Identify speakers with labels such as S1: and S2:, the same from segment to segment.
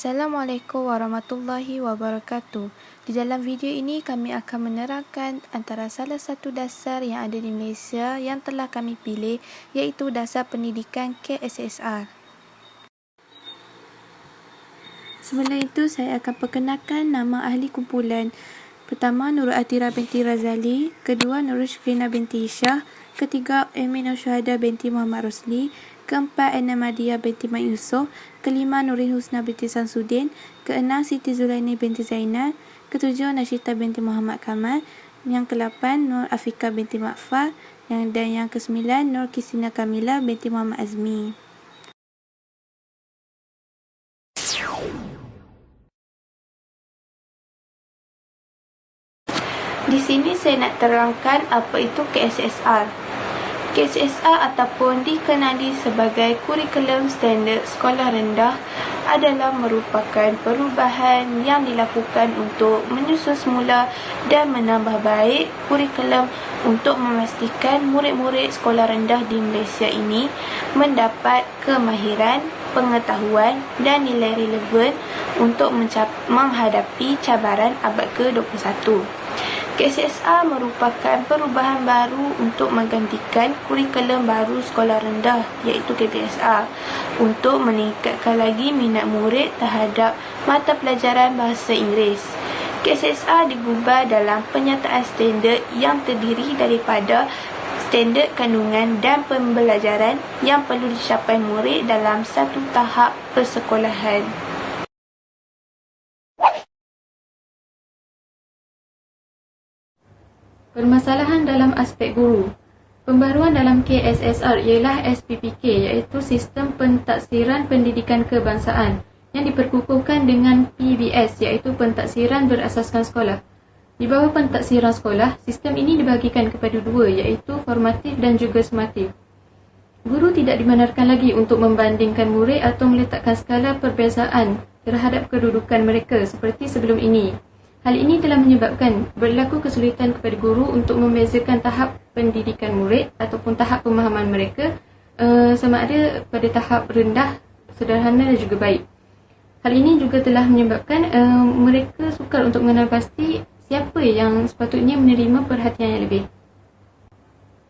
S1: Assalamualaikum warahmatullahi wabarakatuh. Di dalam video ini kami akan menerangkan antara salah satu dasar yang ada di Malaysia yang telah kami pilih, iaitu Dasar Pendidikan KSSR. Sebelum itu saya akan perkenalkan nama ahli kumpulan. Pertama, Nurul Atira binti Razali. Kedua, Nurul Syukrina binti Isyah. Ketiga, Aminah Syuhada binti Muhammad Rosli. Keempat, Anna Madia binti Mat Yusof. Kelima, Nurin Husna binti Samsudin. Keenam, Siti Zulaini binti Zainal. Ketujuh, Nashita binti Muhammad Kamal. Yang ke-8, Nur Afika binti Makfar. Dan yang ke-9, Nur Kisina Kamila binti Muhammad Azmi. Di sini saya nak terangkan apa itu KSSR. KSSR ataupun dikenali sebagai Kurikulum Standard Sekolah Rendah adalah merupakan perubahan yang dilakukan untuk menyusun semula dan menambah baik kurikulum untuk memastikan murid-murid sekolah rendah di Malaysia ini mendapat kemahiran, pengetahuan dan nilai relevan untuk menghadapi cabaran abad ke-21. KSSR merupakan perubahan baru untuk menggantikan kurikulum baru sekolah rendah, iaitu KPSR, untuk meningkatkan lagi minat murid terhadap mata pelajaran bahasa Inggeris. KSSR digubah dalam penyataan standard yang terdiri daripada standard kandungan dan pembelajaran yang perlu dicapai murid dalam satu tahap persekolahan.
S2: Permasalahan dalam aspek guru. Pembaruan dalam KSSR ialah SPPK, iaitu Sistem Pentaksiran Pendidikan Kebangsaan, yang diperkukuhkan dengan PBS, iaitu Pentaksiran Berasaskan Sekolah. Di bawah pentaksiran sekolah, sistem ini dibahagikan kepada dua, iaitu formatif dan juga sumatif. Guru tidak dibenarkan lagi untuk membandingkan murid atau meletakkan skala perbezaan terhadap kedudukan mereka seperti sebelum ini. Hal ini telah menyebabkan berlaku kesulitan kepada guru untuk membezakan tahap pendidikan murid ataupun tahap pemahaman mereka sama ada pada tahap rendah, sederhana dan juga baik. Hal ini juga telah menyebabkan mereka sukar untuk mengenal pasti siapa yang sepatutnya menerima perhatian yang lebih.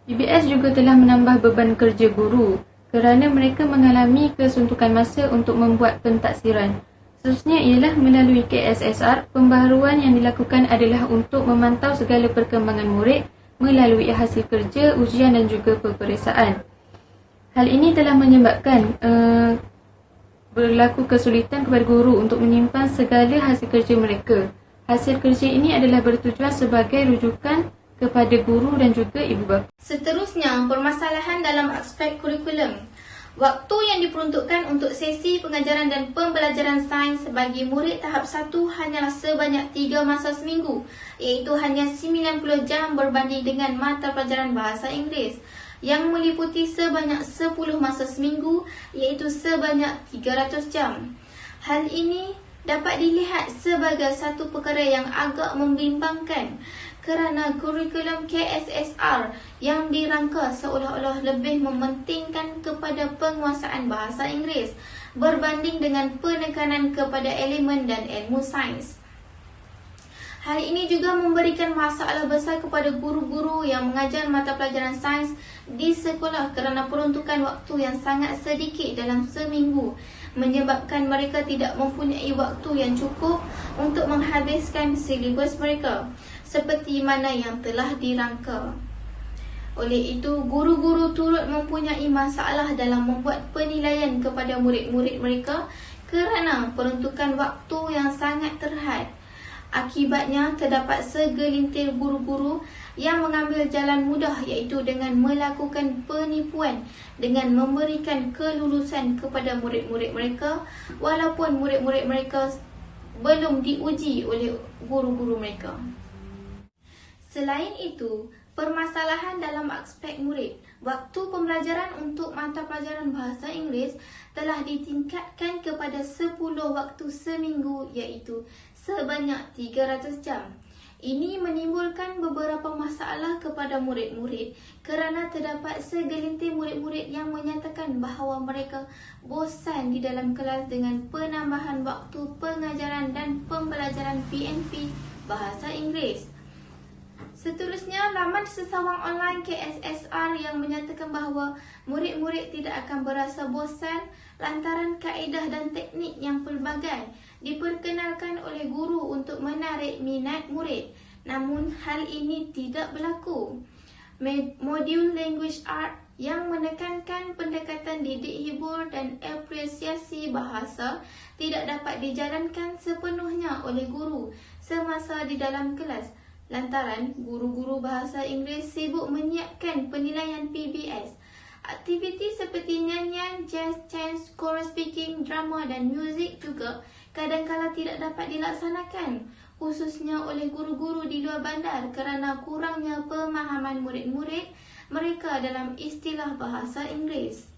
S2: PBS juga telah menambah beban kerja guru kerana mereka mengalami kesuntukan masa untuk membuat pentaksiran. Seterusnya ialah melalui KSSR, pembaharuan yang dilakukan adalah untuk memantau segala perkembangan murid melalui hasil kerja, ujian dan juga peperiksaan. Hal ini telah menyebabkan berlaku kesulitan kepada guru untuk menyimpan segala hasil kerja mereka. Hasil kerja ini adalah bertujuan sebagai rujukan kepada guru dan juga ibu bapa.
S3: Seterusnya, permasalahan dalam aspek kurikulum. Waktu yang diperuntukkan untuk sesi pengajaran dan pembelajaran sains bagi murid tahap 1 hanyalah sebanyak 3 masa seminggu, iaitu hanya 90 jam berbanding dengan mata pelajaran bahasa Inggeris yang meliputi sebanyak 10 masa seminggu, iaitu sebanyak 300 jam. Hal ini dapat dilihat sebagai satu perkara yang agak membimbangkan kerana kurikulum KSSR yang dirangka seolah-olah lebih mementingkan kepada penguasaan bahasa Inggeris berbanding dengan penekanan kepada elemen dan ilmu sains. Hal ini juga memberikan masalah besar kepada guru-guru yang mengajar mata pelajaran sains di sekolah kerana peruntukan waktu yang sangat sedikit dalam seminggu, menyebabkan mereka tidak mempunyai waktu yang cukup untuk menghabiskan silibus mereka seperti mana yang telah dirangka. Oleh itu, guru-guru turut mempunyai masalah dalam membuat penilaian kepada murid-murid mereka kerana peruntukan waktu yang sangat terhad. Akibatnya, terdapat segelintir guru-guru yang mengambil jalan mudah, iaitu dengan melakukan penipuan dengan memberikan kelulusan kepada murid-murid mereka walaupun murid-murid mereka belum diuji oleh guru-guru mereka. Selain itu, permasalahan dalam aspek murid. Waktu pembelajaran untuk mata pelajaran bahasa Inggeris telah ditingkatkan kepada 10 waktu seminggu, iaitu sebanyak 300 jam. Ini menimbulkan beberapa masalah kepada murid-murid kerana terdapat segelintir murid-murid yang menyatakan bahawa mereka bosan di dalam kelas dengan penambahan waktu pengajaran dan pembelajaran PNP Bahasa Inggeris. Seterusnya, laman sesawang online KSSR yang menyatakan bahawa murid-murid tidak akan berasa bosan lantaran kaedah dan teknik yang pelbagai diperkenalkan oleh guru untuk menarik minat murid. Namun, hal ini tidak berlaku. Modul Language Art yang menekankan pendekatan didik hibur dan apresiasi bahasa tidak dapat dijalankan sepenuhnya oleh guru semasa di dalam kelas lantaran guru-guru bahasa Inggeris sibuk menyiapkan penilaian PBS. Aktiviti seperti nyanyian, jazz, chant, chorus speaking, drama dan muzik juga kadang-kala tidak dapat dilaksanakan, khususnya oleh guru-guru di luar bandar kerana kurangnya pemahaman murid-murid mereka dalam istilah bahasa Inggeris.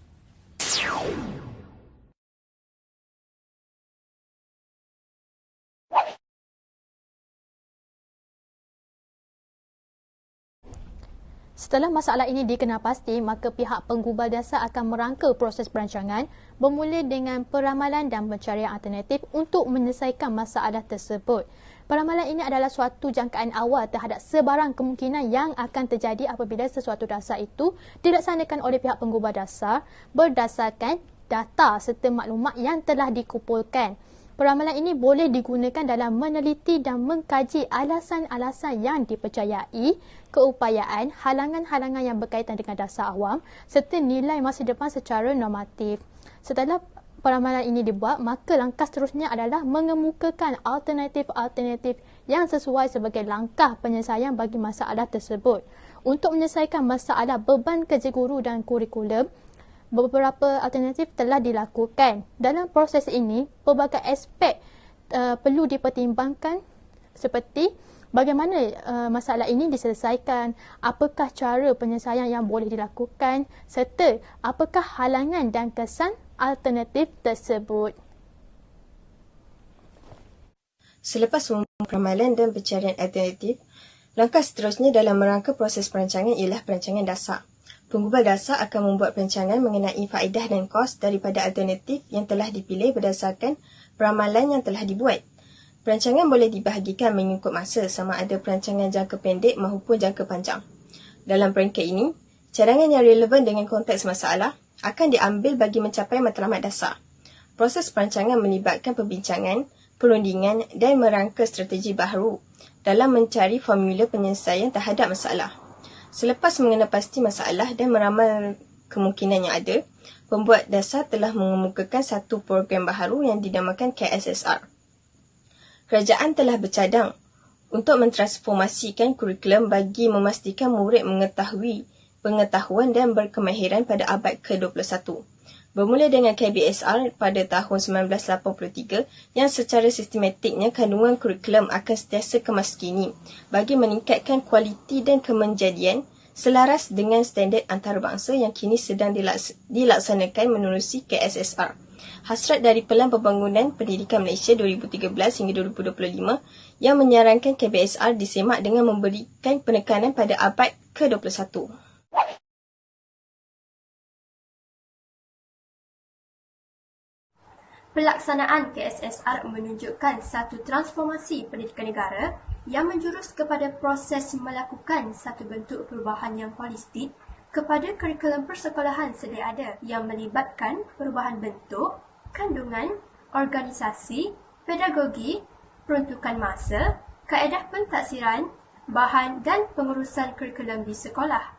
S4: Setelah masalah ini dikenal pasti, maka pihak penggubal dasar akan merangka proses perancangan bermula dengan peramalan dan pencarian alternatif untuk menyelesaikan masalah tersebut. Peramalan ini adalah suatu jangkaan awal terhadap sebarang kemungkinan yang akan terjadi apabila sesuatu dasar itu dilaksanakan oleh pihak penggubal dasar berdasarkan data serta maklumat yang telah dikumpulkan. Peramalan ini boleh digunakan dalam meneliti dan mengkaji alasan-alasan yang dipercayai, keupayaan, halangan-halangan yang berkaitan dengan dasar awam serta nilai masa depan secara normatif. Setelah peramalan ini dibuat, maka langkah seterusnya adalah mengemukakan alternatif-alternatif yang sesuai sebagai langkah penyelesaian bagi masalah tersebut. Untuk menyelesaikan masalah beban kerja guru dan kurikulum, beberapa alternatif telah dilakukan. Dalam proses ini, pelbagai aspek perlu dipertimbangkan seperti bagaimana masalah ini diselesaikan, apakah cara penyelesaian yang boleh dilakukan serta apakah halangan dan kesan alternatif tersebut.
S5: Selepas peramalan dan pencarian alternatif, langkah seterusnya dalam merangka proses perancangan ialah perancangan dasar. Penggubal dasar akan membuat perancangan mengenai faedah dan kos daripada alternatif yang telah dipilih berdasarkan peramalan yang telah dibuat. Perancangan boleh dibahagikan mengikut masa sama ada perancangan jangka pendek maupun jangka panjang. Dalam peringkat ini, cadangan yang relevan dengan konteks masalah akan diambil bagi mencapai matlamat dasar. Proses perancangan melibatkan perbincangan, perundingan dan merangka strategi baharu dalam mencari formula penyelesaian terhadap masalah. Selepas mengenal pasti masalah dan meramal kemungkinan yang ada, pembuat dasar telah mengemukakan satu program baharu yang dinamakan KSSR. Kerajaan telah bercadang untuk mentransformasikan kurikulum bagi memastikan murid mengetahui pengetahuan dan berkemahiran pada abad ke-21. Bermula dengan KBSR pada tahun 1983 yang secara sistematiknya kandungan kurikulum akan sentiasa kemaskini bagi meningkatkan kualiti dan kemenjadian selaras dengan standard antarabangsa yang kini sedang dilaksanakan menerusi KSSR. Hasrat dari Pelan Pembangunan Pendidikan Malaysia 2013 hingga 2025 yang menyarankan KBSR disemak dengan memberikan penekanan pada abad ke-21.
S6: Pelaksanaan KSSR menunjukkan satu transformasi pendidikan negara yang menjurus kepada proses melakukan satu bentuk perubahan yang holistik kepada kurikulum persekolahan sedia ada yang melibatkan perubahan bentuk, kandungan, organisasi, pedagogi, peruntukan masa, kaedah pentaksiran, bahan dan pengurusan kurikulum di sekolah.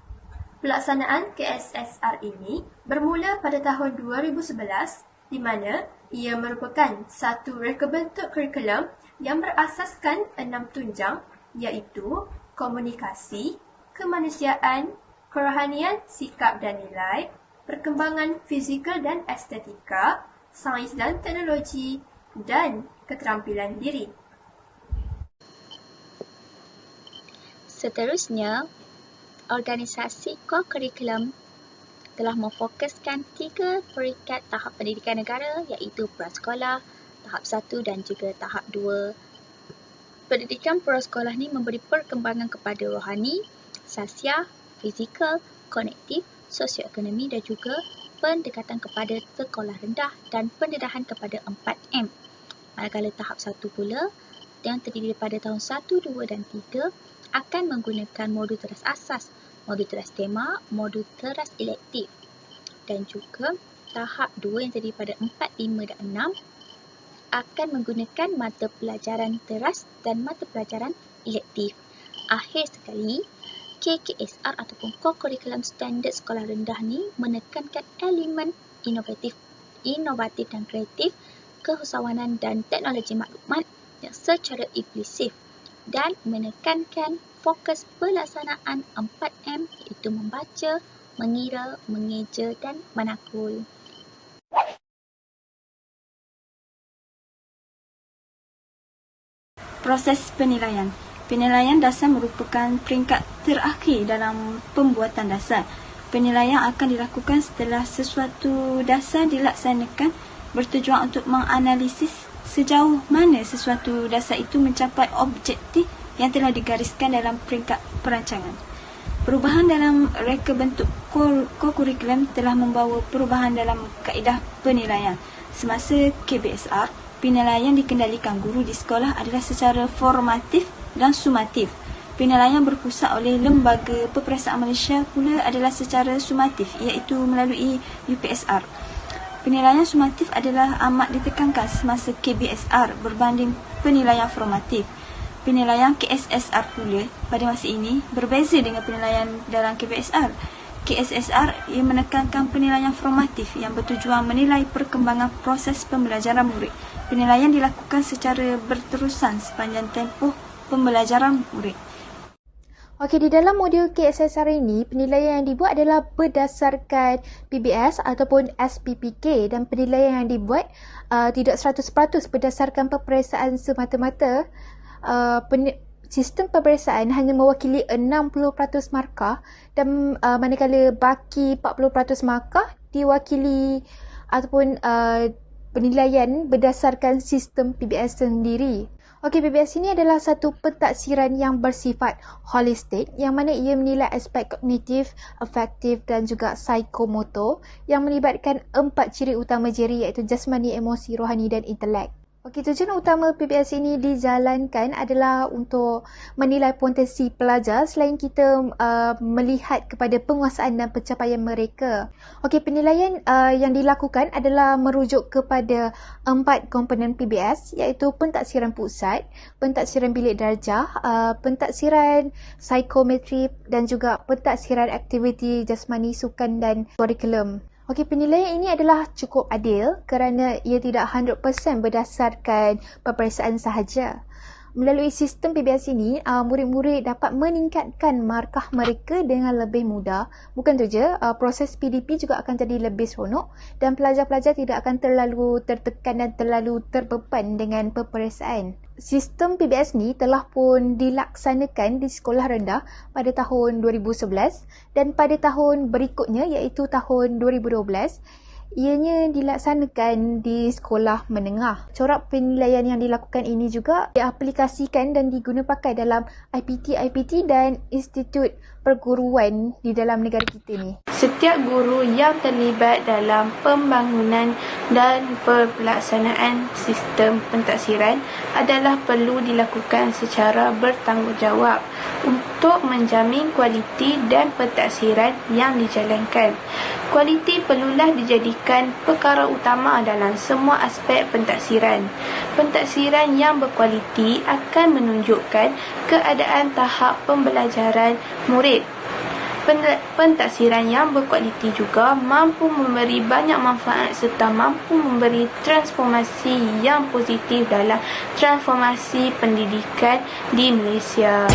S6: Pelaksanaan KSSR ini bermula pada tahun 2011 di mana ia merupakan satu reka bentuk kurikulum yang berasaskan 6 tunjang iaitu komunikasi, kemanusiaan, kerohanian, sikap dan nilai, perkembangan fizikal dan estetika, sains dan teknologi, dan keterampilan diri.
S7: Seterusnya, organisasi co-kurikulum telah memfokuskan 3 peringkat tahap pendidikan negara iaitu prasekolah, tahap 1 dan juga tahap 2. pendidikan prasekolah ni memberi perkembangan kepada rohani, sosial, fizikal, kognitif, sosioekonomi dan juga pendekatan kepada sekolah rendah dan pendedahan kepada 4M. Manakala tahap 1 pula yang terdiri daripada tahun 1, 2 dan 3 akan menggunakan modul teras asas, modul teras tema, modul teras elektif. Dan juga tahap 2 yang terdiri daripada 4, 5 dan 6 akan menggunakan mata pelajaran teras dan mata pelajaran elektif. Akhir sekali, KKSR ataupun Core Curriculum Standard Sekolah Rendah ni menekankan elemen inovatif dan kreatif, keusahawanan dan teknologi maklumat yang secara inklusif dan menekankan fokus pelaksanaan 4M iaitu membaca, mengira, mengeja dan menakul.
S8: Proses penilaian. Penilaian dasar merupakan peringkat terakhir dalam pembuatan dasar. Penilaian akan dilakukan setelah sesuatu dasar dilaksanakan bertujuan untuk menganalisis sejauh mana sesuatu dasar itu mencapai objektif yang telah digariskan dalam peringkat perancangan. Perubahan dalam reka bentuk core curriculum telah membawa perubahan dalam kaedah penilaian. Semasa KBSR, penilaian dikendalikan guru di sekolah adalah secara formatif dan sumatif. Penilaian berpusat oleh Lembaga Peperiksaan Malaysia pula adalah secara sumatif iaitu melalui UPSR. Penilaian sumatif adalah amat ditekankan semasa KBSR berbanding penilaian formatif. Penilaian KSSR pula pada masa ini berbeza dengan penilaian dalam KBSR. KSSR ia menekankan penilaian formatif yang bertujuan menilai perkembangan proses pembelajaran murid. Penilaian dilakukan secara berterusan sepanjang tempoh pembelajaran murid.
S4: Okey, di dalam modul KSSR ini, penilaian yang dibuat adalah berdasarkan PBS ataupun SPPK dan penilaian yang dibuat tidak 100% berdasarkan peperiksaan semata-mata. Sistem peperiksaan hanya mewakili 60% markah dan manakala baki 40% markah diwakili ataupun penilaian berdasarkan sistem PBS sendiri. Okey, PBS ini adalah satu pentaksiran yang bersifat holistik yang mana ia menilai aspek kognitif, afektif dan juga psikomotor yang melibatkan 4 ciri utama jari iaitu jasmani, emosi, rohani dan intelek. Okey, tujuan utama PBS ini dijalankan adalah untuk menilai potensi pelajar selain kita melihat kepada penguasaan dan pencapaian mereka. Okey, penilaian yang dilakukan adalah merujuk kepada 4 komponen PBS iaitu pentaksiran pusat, pentaksiran bilik darjah, pentaksiran psikometri dan juga pentaksiran aktiviti jasmani, sukan dan kurikulum. Okey, penilaian ini adalah cukup adil kerana ia tidak 100% berdasarkan peperiksaan sahaja. Melalui sistem PBS ini, murid-murid dapat meningkatkan markah mereka dengan lebih mudah. Bukan itu je, proses PDP juga akan jadi lebih seronok dan pelajar-pelajar tidak akan terlalu tertekan dan terlalu terbeban dengan peperiksaan. Sistem PBS ni telah pun dilaksanakan di sekolah rendah pada tahun 2011 dan pada tahun berikutnya iaitu tahun 2012 ianya dilaksanakan di sekolah menengah. Corak penilaian yang dilakukan ini juga diaplikasikan dan digunapakai dalam IPT dan institut perguruan di dalam negara kita ni.
S1: Setiap guru yang terlibat dalam pembangunan dan pelaksanaan sistem pentaksiran adalah perlu dilakukan secara bertanggungjawab untuk menjamin kualiti dan pentaksiran yang dijalankan. Kualiti perlulah dijadikan perkara utama dalam semua aspek pentaksiran. Pentaksiran yang berkualiti akan menunjukkan keadaan tahap pembelajaran murid. Pentaksiran yang berkualiti juga mampu memberi banyak manfaat serta mampu memberi transformasi yang positif dalam transformasi pendidikan di Malaysia.